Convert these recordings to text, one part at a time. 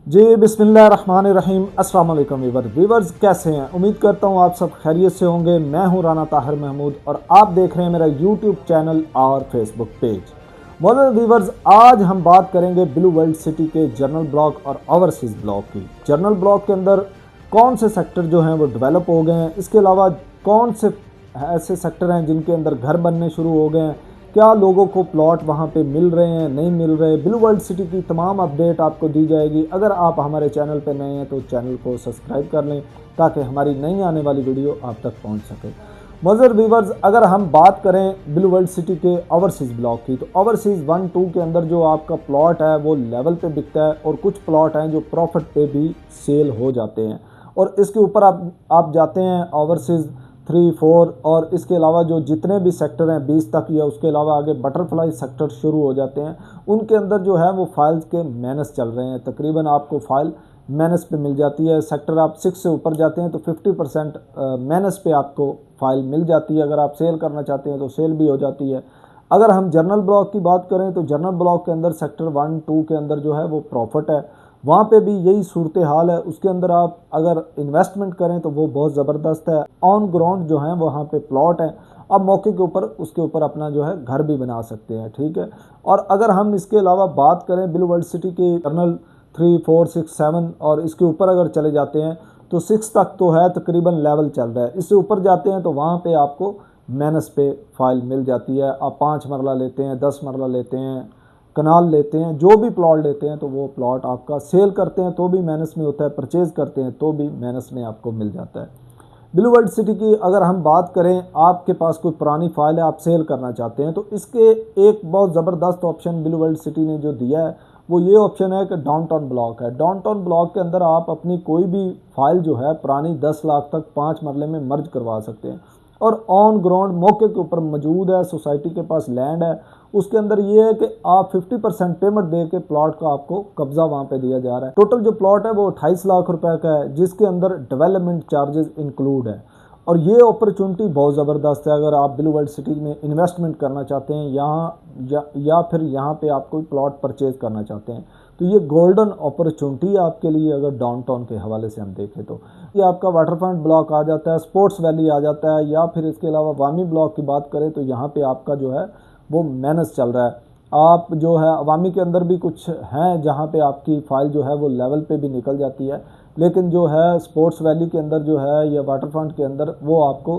जी बिस्मिल्लाहिर्रहमानिर्रहीम। अस्सलाम वालेकुम वीवर्स, कैसे हैं? उम्मीद करता हूँ आप सब खैरियत से होंगे। मैं हूँ राना ताहिर महमूद और आप देख रहे हैं मेरा यूट्यूब चैनल और फेसबुक पेज। मोहतरम वीवर्स, आज हम बात करेंगे ब्लू वर्ल्ड सिटी के जनरल ब्लॉक और ओवरसीज़ ब्लॉक की। जनरल ब्लॉक के अंदर कौन से सेक्टर जो हैं वो डेवलप हो गए हैं, इसके अलावा कौन से ऐसे सेक्टर हैं जिनके अंदर घर बनने शुरू हो गए हैं, क्या लोगों को प्लॉट वहाँ पे मिल रहे हैं, नहीं मिल रहे। ब्लू वर्ल्ड सिटी की तमाम अपडेट आपको दी जाएगी। अगर आप हमारे चैनल पे नए हैं तो चैनल को सब्सक्राइब कर लें ताकि हमारी नई आने वाली वीडियो आप तक पहुँच सके। मज़र व्यूवर्स, अगर हम बात करें ब्लू वर्ल्ड सिटी के ओवरसीज़ ब्लॉक की, तो ओवरसीज़ 1-2 के अंदर जो आपका प्लॉट है वो लेवल पे बिकता है और कुछ प्लॉट हैं जो प्रॉफिट पे भी सेल हो जाते हैं। और इसके ऊपर आप जाते हैं ओवरसीज़ 3-4 और इसके अलावा जो जितने भी सेक्टर हैं 20 तक, या उसके अलावा आगे बटरफ्लाई सेक्टर शुरू हो जाते हैं, उनके अंदर जो है वो फाइल्स के मैनेज चल रहे हैं। तकरीबन आपको फाइल मैनेज पे मिल जाती है। सेक्टर आप 6 से ऊपर जाते हैं तो 50% मैनेज पे आपको फाइल मिल जाती है। अगर आप सेल करना चाहते हैं तो सेल भी हो जाती है। अगर हम जनरल ब्लॉक की बात करें तो जनरल ब्लॉक के अंदर सेक्टर 1-2 के अंदर जो है वो प्रॉफिट है, वहाँ पे भी यही सूरत हाल है। उसके अंदर आप अगर इन्वेस्टमेंट करें तो वो बहुत ज़बरदस्त है। ऑन ग्राउंड जो है वहाँ पे प्लॉट है, आप मौके के ऊपर उसके ऊपर अपना जो है घर भी बना सकते हैं, ठीक है। और अगर हम इसके अलावा बात करें ब्लू वर्ल्ड सिटी के कर्नल 3, 4, 6, 7 और इसके ऊपर अगर चले जाते हैं तो 6 तक तो है, तकरीबन लेवल चल रहा है। इससे ऊपर जाते हैं तो वहाँ पे आपको मैनस पे फाइल मिल जाती है। आप 5 मरला लेते हैं, 10 मरला लेते हैं, कनाल लेते हैं, जो भी प्लॉट लेते हैं तो वो प्लॉट आपका सेल करते हैं तो भी माइनस में होता है, परचेज़ करते हैं तो भी माइनस में आपको मिल जाता है। ब्लू वर्ल्ड सिटी की अगर हम बात करें, आपके पास कोई पुरानी फाइल है, आप सेल करना चाहते हैं, तो इसके एक बहुत ज़बरदस्त ऑप्शन ब्लू वर्ल्ड सिटी ने जो दिया है वो ये ऑप्शन है कि डाउनटाउन ब्लॉक है। डाउनटाउन ब्लॉक के अंदर आप अपनी कोई भी फाइल जो है पुरानी 10 लाख तक 5 मरले में मर्ज करवा सकते हैं और ऑन ग्राउंड मौके के ऊपर मौजूद है। सोसाइटी के पास लैंड है, उसके अंदर ये है कि आप 50% पेमेंट दे के प्लॉट का आपको कब्जा वहाँ पे दिया जा रहा है। टोटल जो प्लॉट है वो 28 लाख रुपए का है, जिसके अंदर डेवलपमेंट चार्जेस इंक्लूड है। और ये अपॉर्चुनिटी बहुत ज़बरदस्त है। अगर आप ब्लू वर्ल्ड सिटी में इन्वेस्टमेंट करना चाहते हैं यहाँ या फिर यहाँ पे आप कोई प्लॉट परचेज करना चाहते हैं तो ये गोल्डन अपॉर्चुनिटी है आपके लिए। अगर डाउनटाउन के हवाले से हम देखें तो ये आपका वाटरफ्रंट ब्लॉक आ जाता है, स्पोर्ट्स वैली आ जाता है, या फिर इसके अलावा वामी ब्लॉक की बात करें तो यहाँ पे आपका जो है वो मैनेज चल रहा है। आप जो है अवामी के अंदर भी कुछ हैं जहाँ पे आपकी फ़ाइल जो है वो लेवल पे भी निकल जाती है, लेकिन जो है स्पोर्ट्स वैली के अंदर जो है या वाटरफ्रंट के अंदर वो आपको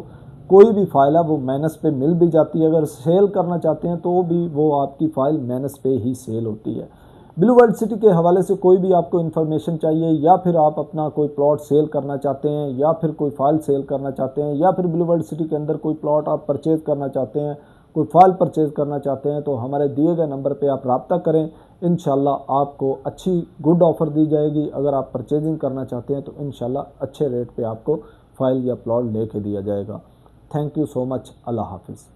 कोई भी फ़ाइल है वो माइनस पे मिल भी जाती है। अगर सेल करना चाहते हैं तो भी वो आपकी फ़ाइल माइनस पे ही सेल होती है। ब्लू वर्ल्ड सिटी के हवाले से कोई भी आपको इन्फॉर्मेशन चाहिए, या फिर आप अपना कोई प्लॉट सेल करना चाहते हैं, या फिर कोई फाइल सेल करना चाहते हैं, या फिर ब्लू वर्ल्ड सिटी के अंदर कोई प्लॉट आप परचेज़ करना चाहते हैं, कोई फाइल परचेज़ करना चाहते हैं, तो हमारे दिए गए नंबर पे आप रब्ता करें। इंशाल्लाह आपको अच्छी गुड ऑफ़र दी जाएगी। अगर आप परचेजिंग करना चाहते हैं तो इंशाल्लाह अच्छे रेट पे आपको फ़ाइल या प्लॉट लेके दिया जाएगा। Thank you so much. अल्लाह हाफिज़।